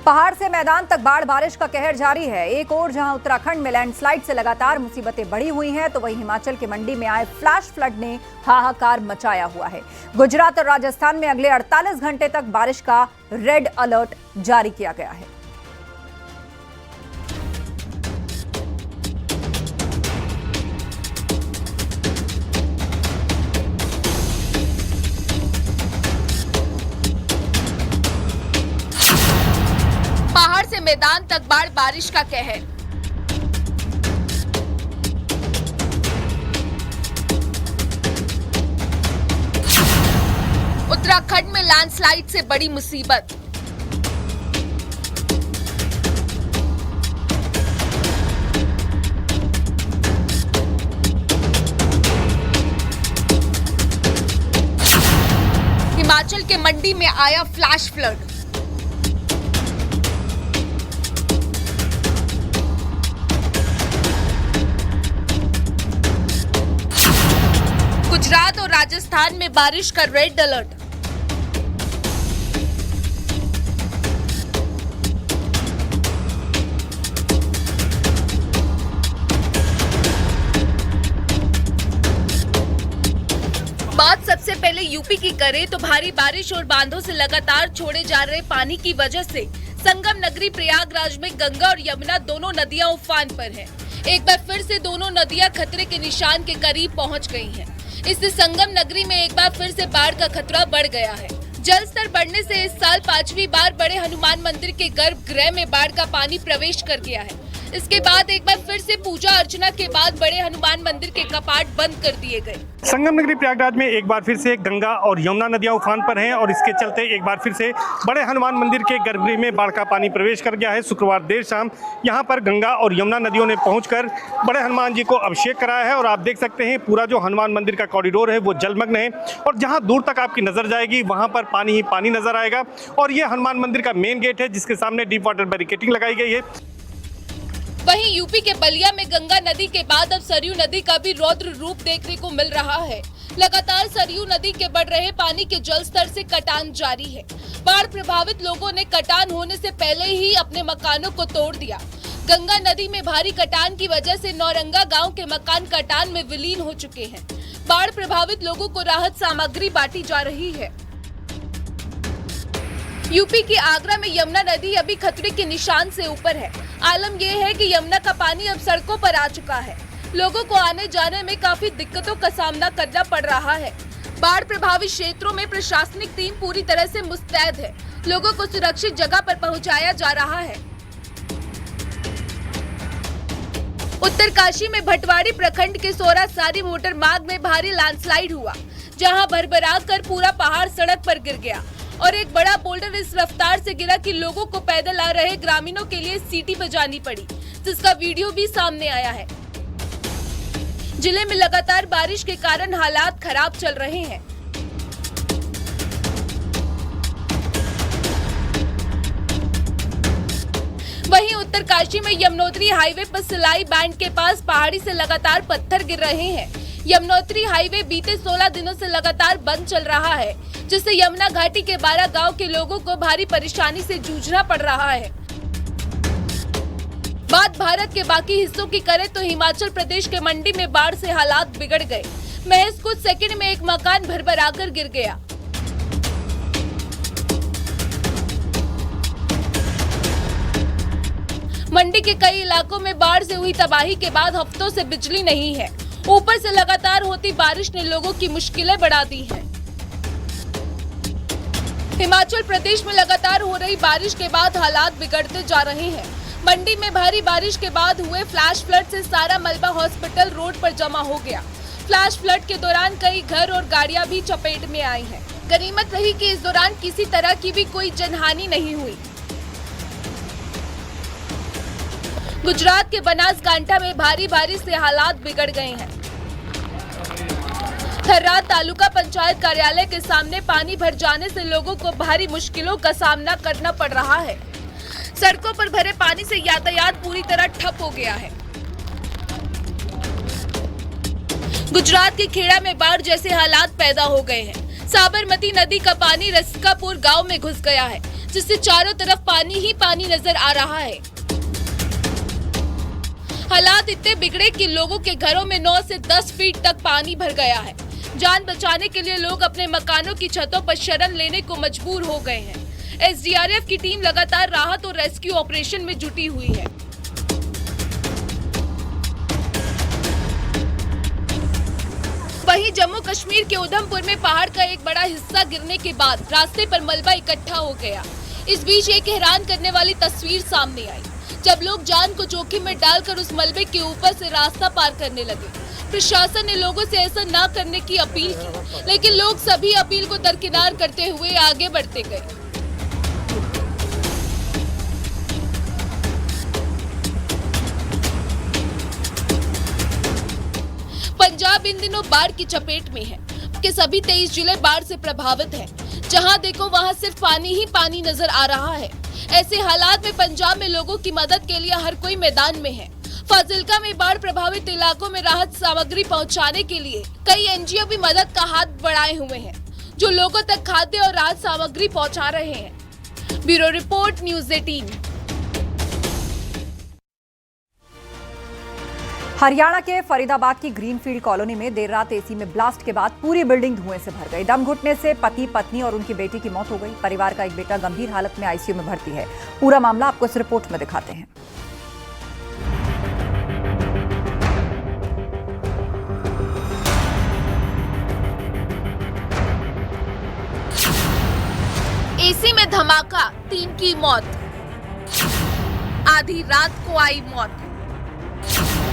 पहाड़ से मैदान तक बाढ़ बारिश का कहर जारी है। एक ओर जहां उत्तराखंड में लैंडस्लाइड से लगातार मुसीबतें बढ़ी हुई हैं, तो वहीं हिमाचल की मंडी में आए फ्लैश फ्लड ने हाहाकार मचाया हुआ है। गुजरात और राजस्थान में अगले 48 घंटे तक बारिश का रेड अलर्ट जारी किया गया है। पहाड़ से मैदान तक बाढ़ बारिश का कहर। उत्तराखंड में लैंडस्लाइड से बड़ी मुसीबत। हिमाचल के मंडी में आया फ्लैश फ्लड। गुजरात और राजस्थान में बारिश का रेड अलर्ट। बात सबसे पहले यूपी की करें तो भारी बारिश और बांधों से लगातार छोड़े जा रहे पानी की वजह से संगम नगरी प्रयागराज में गंगा और यमुना दोनों नदियां उफान पर हैं। एक बार फिर से दोनों नदियां खतरे के निशान के करीब पहुंच गई हैं। इससे संगम नगरी में एक बार फिर से बाढ़ का खतरा बढ़ गया है। जल स्तर बढ़ने से इस साल 5वीं बार बड़े हनुमान मंदिर के गर्भगृह में बाढ़ का पानी प्रवेश कर गया है। इसके बाद एक बार फिर से पूजा अर्चना के बाद बड़े हनुमान मंदिर के कपाट बंद कर दिए गए। संगम नगरी प्रयागराज में एक बार फिर से गंगा और यमुना नदियां उफान पर हैं और इसके चलते एक बार फिर से बड़े हनुमान मंदिर के गर्भगृह में बाढ़ का पानी प्रवेश कर गया है। शुक्रवार देर शाम यहां पर गंगा और यमुना नदियों ने पहुंचकर बड़े हनुमान जी को अभिषेक कराया है और आप देख सकते हैं पूरा जो हनुमान मंदिर का कॉरिडोर है वो जलमग्न है और जहां दूर तक आपकी नजर जाएगी वहां पर पानी ही पानी नजर आएगा। और ये हनुमान मंदिर का मेन गेट है जिसके सामने डीप वाटर बैरिकेडिंग लगाई गई है। वहीं यूपी के बलिया में गंगा नदी के बाद अब सरयू नदी का भी रौद्र रूप देखने को मिल रहा है। लगातार सरयू नदी के बढ़ रहे पानी के जल स्तर से कटान जारी है। बाढ़ प्रभावित लोगों ने कटान होने से पहले ही अपने मकानों को तोड़ दिया। गंगा नदी में भारी कटान की वजह से नौरंगा गांव के मकान कटान में विलीन हो चुके हैं। बाढ़ प्रभावित लोगों को राहत सामग्री बांटी जा रही है। यूपी के आगरा में यमुना नदी अभी खतरे के निशान से ऊपर है। आलम यह है कि यमुना का पानी अब सड़कों पर आ चुका है। लोगों को आने जाने में काफी दिक्कतों का सामना करना पड़ रहा है। बाढ़ प्रभावित क्षेत्रों में प्रशासनिक टीम पूरी तरह से मुस्तैद है। लोगों को सुरक्षित जगह पर पहुंचाया जा रहा है। उत्तरकाशी में भटवाड़ी प्रखंड के सोरासारी मोटर मार्ग में भारी लैंडस्लाइड हुआ, जहां भरभरा कर पूरा पहाड़ सड़क पर गिर गया और एक बड़ा बोल्डर इस रफ्तार से गिरा कि लोगों को पैदल आ रहे ग्रामीणों के लिए सीटी बजानी पड़ी, जिसका वीडियो भी सामने आया है। जिले में लगातार बारिश के कारण हालात खराब चल रहे हैं। वहीं उत्तरकाशी में यमुनोत्री हाईवे पर सिलाई बैंड के पास पहाड़ी से लगातार पत्थर गिर रहे हैं। यमुनोत्री हाईवे बीते 16 दिनों से लगातार बंद चल रहा है, जिससे यमुना घाटी के 12 गांव के लोगों को भारी परेशानी से जूझना पड़ रहा है। बात भारत के बाकी हिस्सों की करें तो हिमाचल प्रदेश के मंडी में बाढ़ से हालात बिगड़ गए। महज कुछ सेकंड में एक मकान भरभराकर गिर गया। मंडी के कई इलाकों में बाढ़ से हुई तबाही के बाद हफ्तों से बिजली नहीं है। ऊपर से लगातार होती बारिश ने लोगों की मुश्किलें बढ़ा दी हैं। हिमाचल प्रदेश में लगातार हो रही बारिश के बाद हालात बिगड़ते जा रहे हैं। मंडी में भारी बारिश के बाद हुए फ्लैश फ्लड से सारा मलबा हॉस्पिटल रोड पर जमा हो गया। फ्लैश फ्लड के दौरान कई घर और गाड़ियां भी चपेट में आई हैं। गनीमत रही कि इस दौरान किसी तरह की भी कोई जनहानि नहीं हुई। गुजरात के बनासकांठा में भारी बारिश से हालात बिगड़ गए हैं। थर्राद तालुका पंचायत कार्यालय के सामने पानी भर जाने से लोगों को भारी मुश्किलों का सामना करना पड़ रहा है। सड़कों पर भरे पानी से यातायात पूरी तरह ठप हो गया है। गुजरात के खेड़ा में बाढ़ जैसे हालात पैदा हो गए हैं। साबरमती नदी का पानी रस्कापुर गांव में घुस गया है, जिससे चारों तरफ पानी ही पानी नजर आ रहा है। हालात इतने बिगड़े कि लोगों के घरों में 9 से 10 फीट तक पानी भर गया है। जान बचाने के लिए लोग अपने मकानों की छतों पर शरण लेने को मजबूर हो गए हैं। एसडीआरएफ की टीम लगातार राहत और रेस्क्यू ऑपरेशन में जुटी हुई है। वहीं जम्मू कश्मीर के उधमपुर में पहाड़ का एक बड़ा हिस्सा गिरने के बाद रास्ते पर मलबा इकट्ठा हो गया। इस बीच एक हैरान करने वाली तस्वीर सामने आई, जब लोग जान को जोखिम में डालकर उस मलबे के ऊपर से रास्ता पार करने लगे। प्रशासन ने लोगों से ऐसा न करने की अपील की, लेकिन लोग सभी अपील को दरकिनार करते हुए आगे बढ़ते गए। पंजाब इन दिनों बाढ़ की चपेट में है कि सभी 23 जिले बाढ़ से प्रभावित हैं। जहां देखो वहां सिर्फ पानी ही पानी नजर आ रहा है। ऐसे हालात में पंजाब में लोगों की मदद के लिए हर कोई मैदान में है। फाजिल्का में बाढ़ प्रभावित इलाकों में राहत सामग्री पहुंचाने के लिए कई एनजीओ भी मदद का हाथ बढ़ाए हुए हैं, जो लोगों तक खाद्य और राहत सामग्री पहुंचा रहे हैं। Bureau report, news 18। हरियाणा के फरीदाबाद की ग्रीनफील्ड कॉलोनी में देर रात एसी में ब्लास्ट के बाद पूरी बिल्डिंग धुएं से भर गई। दम घुटने से पति, पत्नी और उनकी बेटी की मौत हो गई। परिवार का एक बेटा गंभीर हालत में आईसीयू में भर्ती है। पूरा मामला आपको इस रिपोर्ट में दिखाते हैं। एसी में धमाका, 3 की मौत। आधी रात को आई मौत।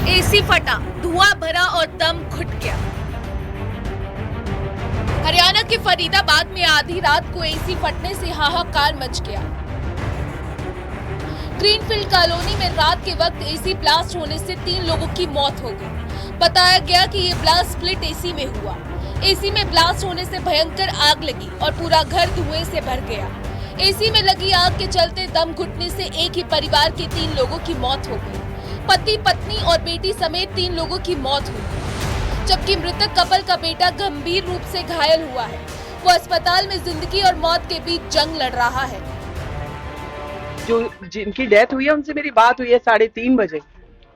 एसी फटा, धुआं भरा और दम घुट गया। हरियाणा के फरीदाबाद में आधी रात को एसी फटने से हाहाकार मच गया। ग्रीनफील्ड कॉलोनी में रात के वक्त एसी ब्लास्ट होने से 3 लोगों की मौत हो गई। बताया गया कि ये ब्लास्ट स्प्लिट एसी में हुआ। एसी में ब्लास्ट होने से भयंकर आग लगी और पूरा घर धुएं से भर गया। एसी में लगी आग के चलते दम घुटने से एक ही परिवार के 3 लोगों की मौत हो गई। पति, पत्नी और बेटी समेत 3 लोगों की मौत हुई, जबकि मृतक कपल का बेटा गंभीर रूप से घायल हुआ है। वो अस्पताल में जिंदगी और मौत के बीच जंग लड़ रहा है। जो जिनकी डेथ हुई है उनसे मेरी बात हुई है 3:30 बजे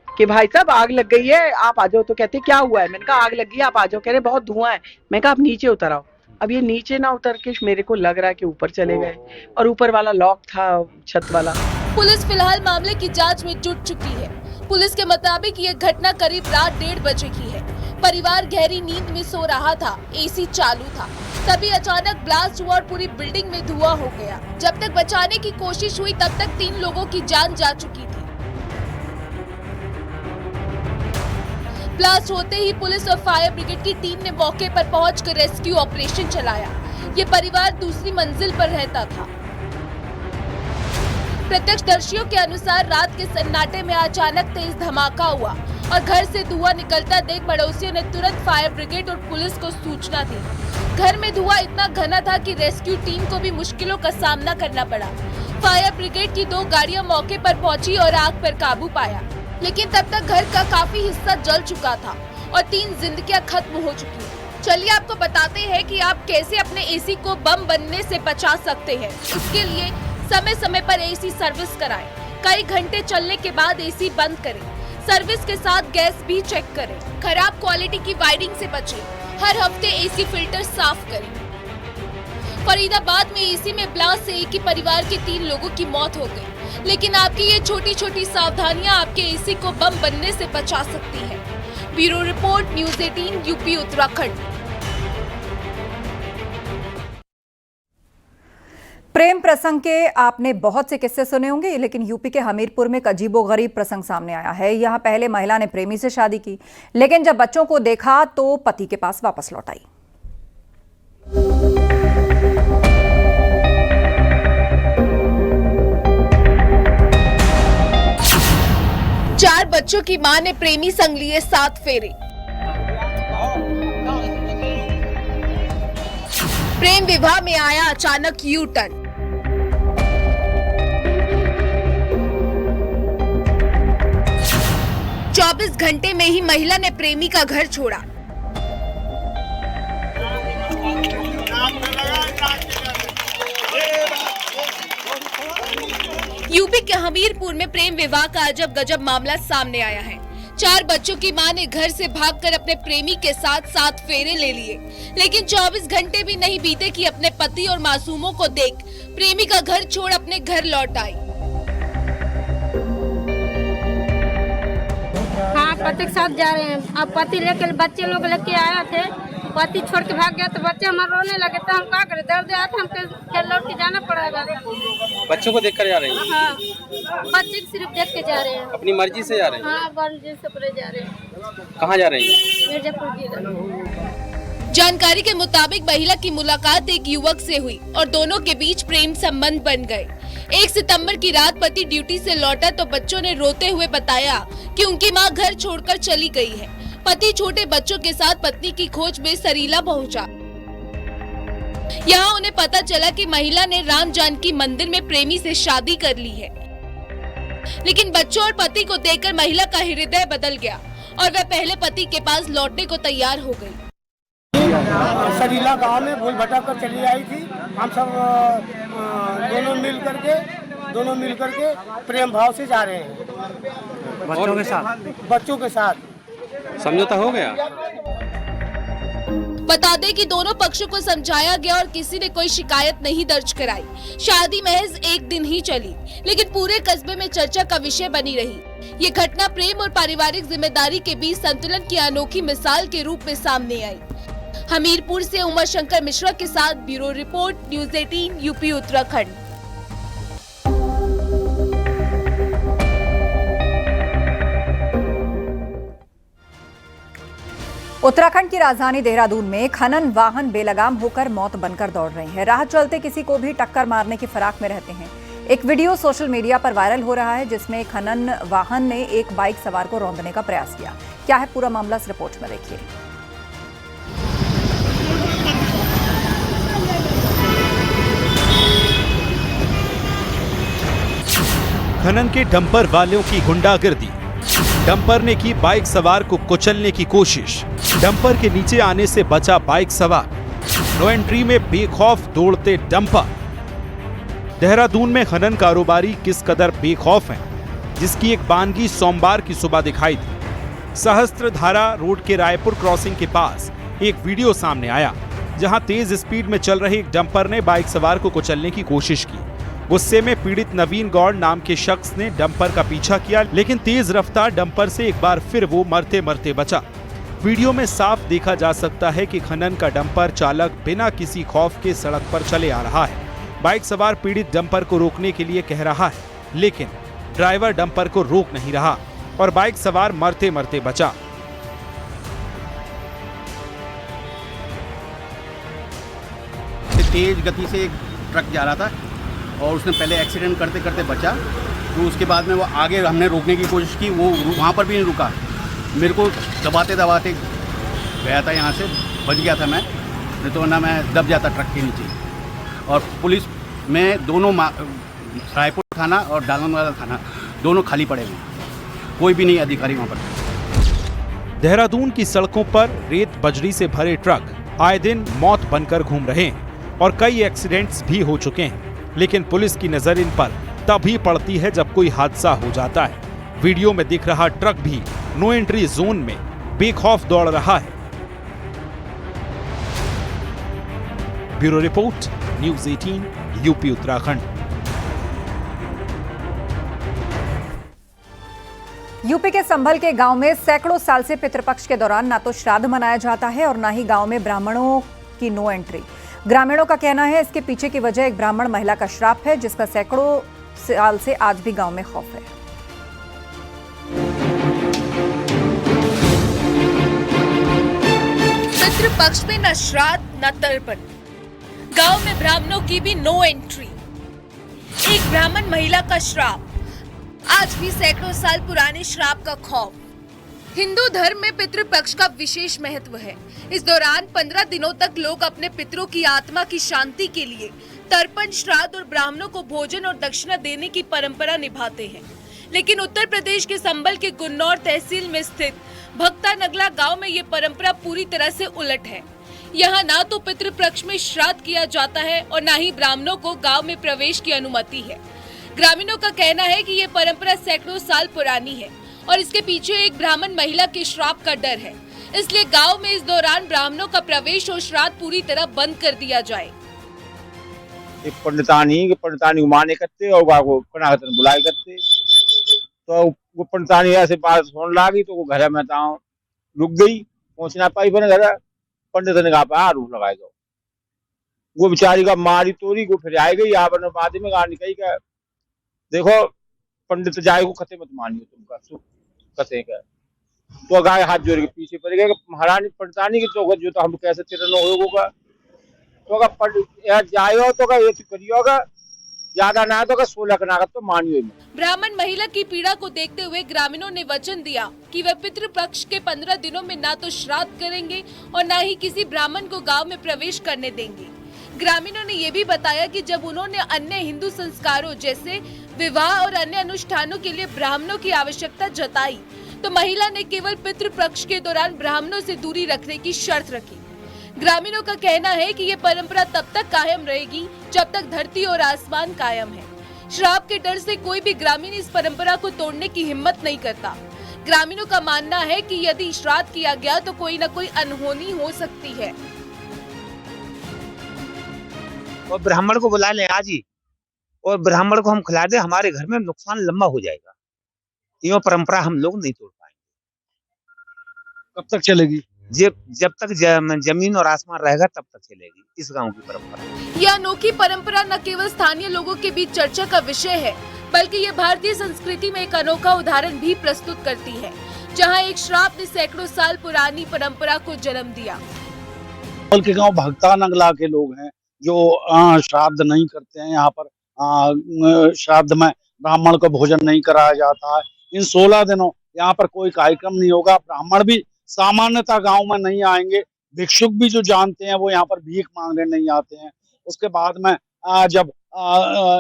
कि भाई साहब आग लग गई है, आप आ जाओ। तो कहते क्या हुआ है? मैंने कहा आग लग गई है, आप आ जाओ। कह रहे बहुत धुआं है। मैं कहा आप नीचे उतर आओ। अब ये नीचे ना उतर के मेरे को लग रहा है कि ऊपर चले गए, और ऊपर वाला लॉक था, छत वाला। पुलिस फिलहाल मामले की जांच में जुट चुकी है। पुलिस के मुताबिक ये घटना करीब रात 1:30 बजे की है। परिवार गहरी नींद में सो रहा था, एसी चालू था, तभी अचानक ब्लास्ट हुआ और पूरी बिल्डिंग में धुआं हो गया। जब तक बचाने की कोशिश हुई तब तक 3 लोगों की जान जा चुकी थी। ब्लास्ट होते ही पुलिस और फायर ब्रिगेड की टीम ने मौके पर पहुंचकर रेस्क्यू ऑपरेशन चलाया। ये परिवार दूसरी मंजिल पर रहता था। प्रत्यक्षदर्शियों के अनुसार रात के सन्नाटे में अचानक तेज धमाका हुआ और घर से धुआं निकलता देख पड़ोसियों ने तुरंत फायर ब्रिगेड और पुलिस को सूचना दी। घर में धुआं इतना घना था कि रेस्क्यू टीम को भी मुश्किलों का सामना करना पड़ा। फायर ब्रिगेड की 2 गाड़ियां मौके पर पहुंची और आग पर काबू पाया, लेकिन तब तक घर का काफी हिस्सा जल चुका था और 3 जिंदगियां खत्म हो चुकी। चलिए आपको बताते हैं कि आप कैसे अपने एसी को बम बनने से बचा सकते हैं। इसके लिए समय समय पर एसी सर्विस कराएं। कई घंटे चलने के बाद एसी बंद करें। सर्विस के साथ गैस भी चेक करें। खराब क्वालिटी की वायरिंग से बचें। हर हफ्ते एसी फिल्टर साफ करें। फरीदाबाद में एसी में ब्लास्ट से एक ही परिवार के 3 लोगों की मौत हो गई, लेकिन आपकी ये छोटी छोटी सावधानियां आपके एसी को बम बनने से बचा सकती है। Bureau report, news 18, UP Uttarakhand. प्रेम प्रसंग के आपने बहुत से किस्से सुने होंगे, लेकिन यूपी के हमीरपुर में एक अजीबोगरीब प्रसंग सामने आया है। यहाँ पहले महिला ने प्रेमी से शादी की, लेकिन जब बच्चों को देखा तो पति के पास वापस लौट आई। 4 बच्चों की मां ने प्रेमी संग लिए 7 फेरे। प्रेम विवाह में आया अचानक यू टर्न। चौबीस घंटे में ही महिला ने प्रेमी का घर छोड़ा। यूपी के हमीरपुर में प्रेम विवाह का अजब गजब मामला सामने आया है। 4 बच्चों की मां ने घर से भागकर अपने प्रेमी के साथ 7 फेरे ले लिए, लेकिन 24 घंटे भी नहीं बीते कि अपने पति और मासूमों को देख प्रेमी का घर छोड़ अपने घर लौट आई। हाँ, पति के साथ जा रहे हैं। अब पति लेकर बच्चे लोग लेके आया थे, पति छोड़ के भाग गया तो बच्चे हमारे रोने लगे तो हम क्या करें, दर्द आया था, हमको लौट के जाना पड़ेगा। बच्चों को देखकर जा रहे हैं? हाँ, बच्चे को सिर्फ देख के जा रहे हैं। अपनी मर्जी से जा रहे हैं? हाँ, मर्जी से पूरे जा रहे हैं। कहाँ जा रहे हैं? मिर्जापुर की। जानकारी के मुताबिक महिला की मुलाकात एक युवक से हुई और दोनों के बीच प्रेम संबंध बन गए। 1 सितंबर की रात पति ड्यूटी से लौटा तो बच्चों ने रोते हुए बताया कि उनकी मां घर छोड़कर चली गई है। पति छोटे बच्चों के साथ पत्नी की खोज में सरीला पहुंचा। यहाँ उन्हें पता चला कि महिला ने राम जानकी मंदिर में प्रेमी से शादी कर ली है, लेकिन बच्चों और पति को देखकर महिला का हृदय बदल गया और वह पहले पति के पास लौटने को तैयार हो गई। सरीला गांव में भूल भटक कर चली आई थी। हम सब दोनों मिल करके प्रेम भाव से जा रहे हैं। बच्चों के साथ समझौता हो गया? बता दें कि दोनों पक्षों को समझाया गया और किसी ने कोई शिकायत नहीं दर्ज कराई। शादी महज 1 दिन ही चली, लेकिन पूरे कस्बे में चर्चा का विषय बनी रही। ये घटना प्रेम और पारिवारिक जिम्मेदारी के बीच संतुलन की अनोखी मिसाल के रूप में सामने आई। हमीरपुर से उमा शंकर मिश्रा के साथ bureau report, news 18 UP Uttarakhand. Uttarakhand की राजधानी देहरादून में खनन वाहन बेलगाम होकर मौत बनकर दौड़ रहे हैं। राह चलते किसी को भी टक्कर मारने की फिराक में रहते हैं। एक वीडियो सोशल मीडिया पर वायरल हो रहा है जिसमें खनन वाहन ने एक बाइक सवार को रौंदने का प्रयास किया। क्या है पूरा मामला, इस रिपोर्ट में देखिए। खनन के डंपर वालों की गुंडागर्दी। डंपर ने की बाइक सवार को कुचलने की कोशिश। डंपर के नीचे आने से बचा बाइक सवार। नो एंट्री में बेखौफ दौड़ते डंपर। देहरादून में खनन कारोबारी किस कदर बेखौफ हैं, जिसकी एक बानगी सोमवार की सुबह दिखाई दी। सहस्त्रधारा रोड के रायपुर क्रॉसिंग के पास एक वीडियो सामने आया, जहां तेज स्पीड में चल रहे एक डंपर ने बाइक सवार को कुचलने की कोशिश की। गुस्से में पीड़ित नवीन गौड़ नाम के शख्स ने डंपर का पीछा किया, लेकिन तेज रफ्तार डंपर से एक बार फिर वो मरते मरते बचा। वीडियो में साफ देखा जा सकता है कि खनन का डंपर चालक बिना किसी खौफ के सड़क पर चले आ रहा है। बाइक सवार पीड़ित डंपर को रोकने के लिए कह रहा है, लेकिन ड्राइवर डंपर को रोक नहीं रहा और बाइक सवार मरते मरते बचा। तेज गति से एक ट्रक जा रहा था और उसने पहले एक्सीडेंट करते करते बचा, तो उसके बाद में वो आगे हमने रोकने की कोशिश की, वो वहाँ पर भी नहीं रुका। मेरे को दबाते दबाते गया था, यहाँ से बच गया था मैं, नहीं तो ना मैं दब जाता ट्रक के नीचे। और पुलिस में दोनों रायपुर थाना और डालनवाला थाना दोनों खाली पड़े हुए, कोई भी नहीं अधिकारी वहाँ पर। देहरादून की सड़कों पर रेत बजरी से भरे ट्रक आए दिन मौत बनकर घूम रहे हैं और कई एक्सीडेंट्स भी हो चुके हैं, लेकिन पुलिस की नजर इन पर तभी पड़ती है जब कोई हादसा हो जाता है। वीडियो में दिख रहा ट्रक भी नो एंट्री जोन में बेखौफ दौड़ रहा है। Bureau report, news 18 UP Uttarakhand. UP के संभल के गांव में सैकड़ों साल से पितृपक्ष के दौरान ना तो श्राद्ध मनाया जाता है और ना ही गांव में ब्राह्मणों की नो एंट्री। ग्रामीणों का कहना है इसके पीछे की वजह एक ब्राह्मण महिला का श्राप है, जिसका सैकड़ों साल से आज भी गांव में खौफ है। पितृपक्ष में न श्राद्ध न तर्पण, गांव में ब्राह्मणों की भी नो एंट्री। एक ब्राह्मण महिला का श्राप, आज भी सैकड़ों साल पुराने श्राप का खौफ। हिंदू धर्म में पितृपक्ष का विशेष महत्व है। इस दौरान 15 दिनों तक लोग अपने पितरों की आत्मा की शांति के लिए तर्पण, श्राद्ध और ब्राह्मणों को भोजन और दक्षिणा देने की परंपरा निभाते हैं। लेकिन उत्तर प्रदेश के संभल के गुन्नौर तहसील में स्थित भक्ता नगला गांव में ये परंपरा पूरी तरह से उलट है। यहाँ ना तो पितृपक्ष में श्राद्ध किया जाता है और ना ही ब्राह्मणों को गांव में प्रवेश की अनुमति है। ग्रामीणों का कहना है कि ये परंपरा सैकड़ों साल पुरानी है और इसके पीछे एक ब्राह्मण महिला के श्राप का डर है। इसलिए गांव में इस दौरान ब्राह्मणों का प्रवेश और श्राद्ध पूरी तरह बंद कर दिया जाए। पंडितानी माने करते और वो कनातन बुलाए करते, तो वो पंडितानी ऐसे बात सुन लागी तो वो घर में रुक गई, पहुंचना पाई बने घर। पंडित ने कहा रूप लगाए दो, वो बेचारी का मारी तोरी को फिर आई गई। आप बाद में गाड़ी कही का देखो पंडित जाए को खते मत मानियो तुम कते का, तो गाय हाथ जोड़ के पीछे पड़ गए महारानी पंडितानी की तो जो तो हम कैसे तिरनो होगा, तो पंडित जायो तो का ये करियोगा, ज्यादा ना तो 16 कना तो मानियो। ब्राह्मण महिला की पीड़ा को देखते हुए ग्रामीणों ने वचन दिया कि वे पितृपक्ष के 15 दिनों में ना तो श्राद्ध करेंगे और न ही किसी ब्राह्मण को गांव में प्रवेश करने देंगे। ग्रामीणों ने ये भी बताया कि जब उन्होंने अन्य हिंदू संस्कारों जैसे विवाह और अन्य अनुष्ठानों के लिए ब्राह्मणों की आवश्यकता जताई, तो महिला ने केवल पितृपक्ष के दौरान ब्राह्मणों से दूरी रखने की शर्त रखी। ग्रामीणों का कहना है कि ये परंपरा तब तक कायम रहेगी जब तक धरती और आसमान कायम है। श्राप के डर से कोई भी ग्रामीण इस परंपरा को तोड़ने की हिम्मत नहीं करता। ग्रामीणों का मानना है कि यदि श्राद्ध किया गया तो कोई न कोई अनहोनी हो सकती है। और ब्राह्मण को बुला लें आज ही और ब्राह्मण को हम खिला दें, हमारे घर में नुकसान लंबा हो जाएगा। ये परंपरा हम लोग नहीं तोड़ पाएंगे। कब तक चलेगी? जब तक जमीन और आसमान रहेगा तब तक चलेगी इस गांव की परंपरा। यह अनोखी परंपरा न केवल स्थानीय लोगों के बीच चर्चा का विषय है, बल्कि ये भारतीय संस्कृति में एक अनोखा उदाहरण भी प्रस्तुत करती है, जहां एक श्राप ने सैकड़ों साल पुरानी परंपरा को जन्म दिया। के गांव भगता नंगला के लोग हैं जो श्राद्ध नहीं करते हैं। यहाँ पर श्राद्ध में ब्राह्मण को भोजन नहीं कराया जाता है। इन 16 दिनों यहाँ पर कोई कार्यक्रम नहीं होगा। ब्राह्मण भी सामान्यतः गांव में नहीं आएंगे। भिक्षुक भी जो जानते हैं वो यहाँ पर भीख मांगने नहीं आते हैं। उसके बाद में जब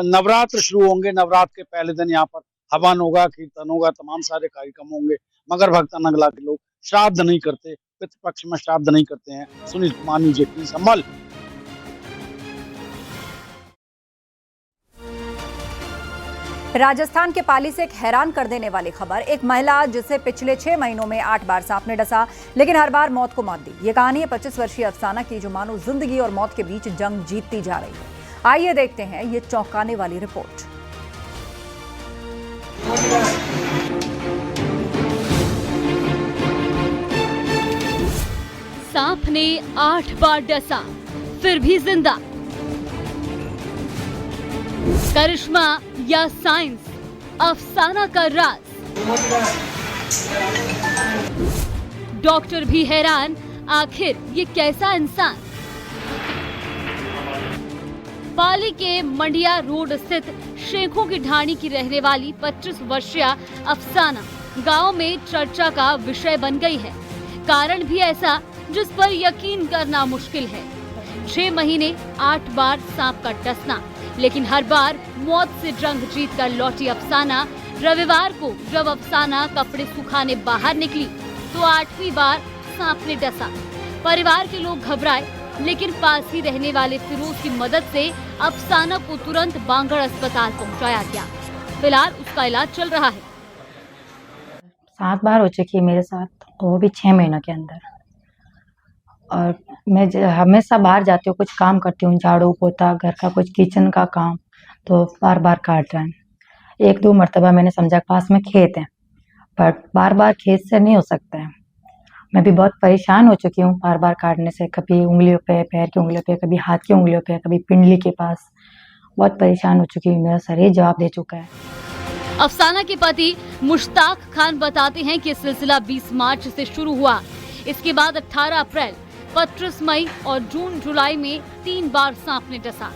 नवरात्र शुरू होंगे, नवरात्र के पहले दिन यहाँ पर हवन होगा, कीर्तन होगा, तमाम सारे कार्यक्रम होंगे। मगर भक्ता नंगला के लोग श्राद्ध नहीं करते, पितृपक्ष में श्राद्ध नहीं करते हैं। सुनील कुमार न्यूज़ 18 संभल। राजस्थान के पाली से एक हैरान कर देने वाली खबर। एक महिला जिसे पिछले 6 महीनों में 8 बार सांप ने डसा, लेकिन हर बार मौत को मात दी। ये कहानी है 25 वर्षीय अफसाना की, जो मानो जिंदगी और मौत के बीच जंग जीतती जा रही है। आइए देखते हैं ये चौंकाने वाली रिपोर्ट। सांप ने 8 बार डसा, फिर भी जिंदा। करिश्मा या साइंस, अफसाना का राज। डॉक्टर भी हैरान, आखिर ये कैसा इंसान। पाली के मंडिया रोड स्थित शेखों की ढाणी की रहने वाली 25 वर्षीय अफसाना गांव में चर्चा का विषय बन गई है। कारण भी ऐसा जिस पर यकीन करना मुश्किल है। 6 महीने 8 बार सांप का डसना, लेकिन हर बार मौत से जंग जीतकर लौटी अफसाना रविवार को जब अफसाना कपड़े सुखाने बाहर निकली तो 8वीं बार सांप ने डसा। परिवार के लोग घबराए, लेकिन पास ही रहने वाले फिरोज की मदद से अफसाना को तुरंत बांगड़ अस्पताल पहुंचाया गया। फिलहाल उसका इलाज चल रहा है। 7 बार हो चुकी है मेरे साथ, वो भी 6 महीनों के अंदर। और मैं हमेशा बाहर जाती हूँ, कुछ काम करती हूँ, झाड़ू पोता, घर का कुछ किचन का काम, तो बार बार काट रहा है। 1-2 मरतबा मैंने समझा पास में खेत है, बट बार बार खेत से नहीं हो सकता है। मैं भी बहुत परेशान हो चुकी हूँ बार बार काटने से, कभी उंगलियों पे, पैर की उंगलियों पे, कभी हाथ की उंगलियों पे, कभी पिंडली के पास। बहुत परेशान हो चुकी हूँ, मेरा शरीर जवाब दे चुका है। अफसाना के पति मुश्ताक खान बताते हैं कि सिलसिला 20 मार्च से शुरू हुआ। इसके बाद 18 अप्रैल, 25 मई और जून जुलाई में 3 बार सांप ने डसा।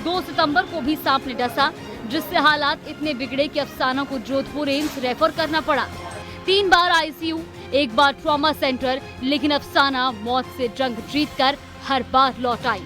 2 सितंबर को भी सांप ने डसा, जिससे हालात इतने बिगड़े कि अफसाना को जोधपुर एम्स रेफर करना पड़ा। 3 बार आईसीयू, 1 बार ट्रॉमा सेंटर, लेकिन अफसाना मौत से जंग जीतकर हर बार लौट आई।